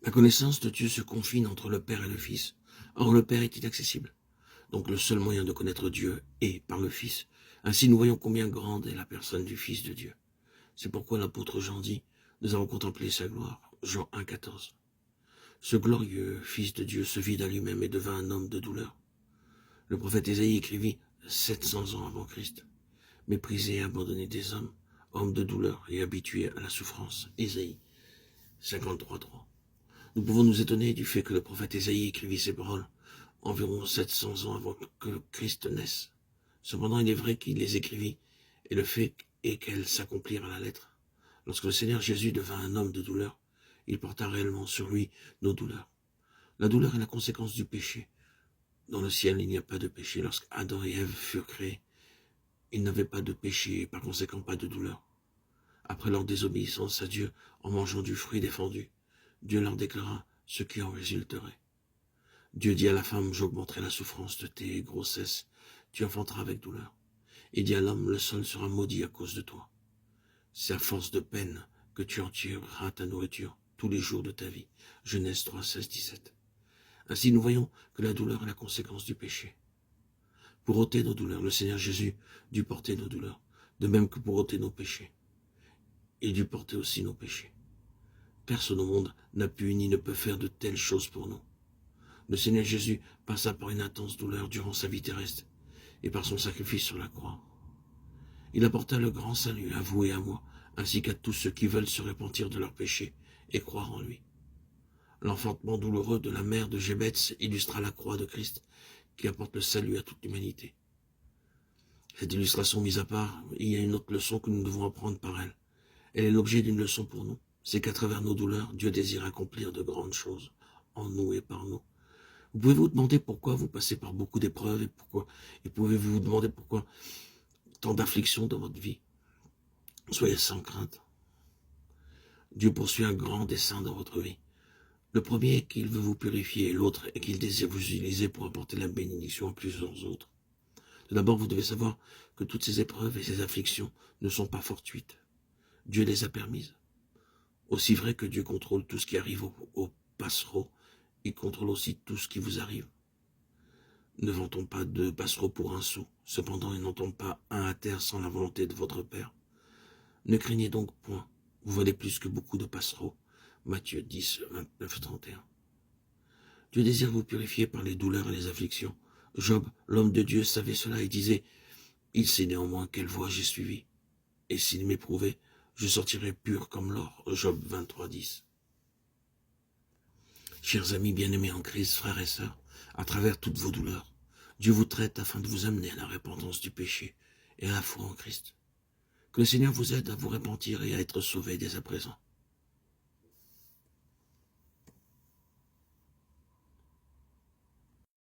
La connaissance de Dieu se confine entre le Père et le Fils. Or, le Père est inaccessible. Donc, le seul moyen de connaître Dieu est par le Fils. Ainsi, nous voyons combien grande est la personne du Fils de Dieu. C'est pourquoi l'apôtre Jean dit, nous avons contemplé sa gloire. Jean 1,14. Ce glorieux Fils de Dieu se vida lui-même et devint un homme de douleur. Le prophète Ésaïe écrivit 700 ans avant Christ. Méprisé et abandonné des hommes, homme de douleur et habitué à la souffrance. Ésaïe 53,3. Nous pouvons nous étonner du fait que le prophète Ésaïe écrivit ces paroles environ 700 ans avant que Christ naisse. Cependant, il est vrai qu'il les écrivit, et le fait est qu'elles s'accomplirent à la lettre. Lorsque le Seigneur Jésus devint un homme de douleur, il porta réellement sur lui nos douleurs. La douleur est la conséquence du péché. Dans le ciel, il n'y a pas de péché. Lorsque Adam et Ève furent créés, ils n'avaient pas de péché et par conséquent pas de douleur. Après leur désobéissance à Dieu, en mangeant du fruit défendu, Dieu leur déclara ce qui en résulterait. Dieu dit à la femme, j'augmenterai la souffrance de tes grossesses, tu enfanteras avec douleur. Et dit à l'homme, le sol sera maudit à cause de toi. C'est à force de peine que tu en tireras ta nourriture tous les jours de ta vie. Genèse 3, 16, 17. Ainsi nous voyons que la douleur est la conséquence du péché. Pour ôter nos douleurs, le Seigneur Jésus dut porter nos douleurs, de même que pour ôter nos péchés. Il dut porter aussi nos péchés. Personne au monde n'a pu ni ne peut faire de telles choses pour nous. Le Seigneur Jésus passa par une intense douleur durant sa vie terrestre et par son sacrifice sur la croix. Il apporta le grand salut à vous et à moi, ainsi qu'à tous ceux qui veulent se repentir de leurs péchés et croire en lui. L'enfantement douloureux de la mère de Jébetz illustra la croix de Christ qui apporte le salut à toute l'humanité. Cette illustration mise à part, il y a une autre leçon que nous devons apprendre par elle. Elle est l'objet d'une leçon pour nous. C'est qu'à travers nos douleurs, Dieu désire accomplir de grandes choses en nous et par nous. Vous pouvez vous demander pourquoi vous passez par beaucoup d'épreuves et pouvez-vous vous demander pourquoi tant d'afflictions dans votre vie. Soyez sans crainte. Dieu poursuit un grand dessein dans votre vie. Le premier est qu'il veut vous purifier et l'autre est qu'il désire vous utiliser pour apporter la bénédiction à plusieurs autres. Tout d'abord, vous devez savoir que toutes ces épreuves et ces afflictions ne sont pas fortuites. Dieu les a permises. Aussi vrai que Dieu contrôle tout ce qui arrive aux passereaux, il contrôle aussi tout ce qui vous arrive. Ne vantons pas de passereaux pour un sou, cependant il n'en tombe pas un à terre sans la volonté de votre Père. Ne craignez donc point, vous valez plus que beaucoup de passereaux. Matthieu 10, 29, 31. Dieu désire vous purifier par les douleurs et les afflictions. Job, l'homme de Dieu, savait cela et disait, « Il sait néanmoins quelle voie j'ai suivie, et s'il m'éprouvait, je sortirai pur comme l'or. » Job 23, 10. Chers amis bien-aimés en Christ, frères et sœurs, à travers toutes vos douleurs, Dieu vous traite afin de vous amener à la repentance du péché et à la foi en Christ. Que le Seigneur vous aide à vous repentir et à être sauvé dès à présent.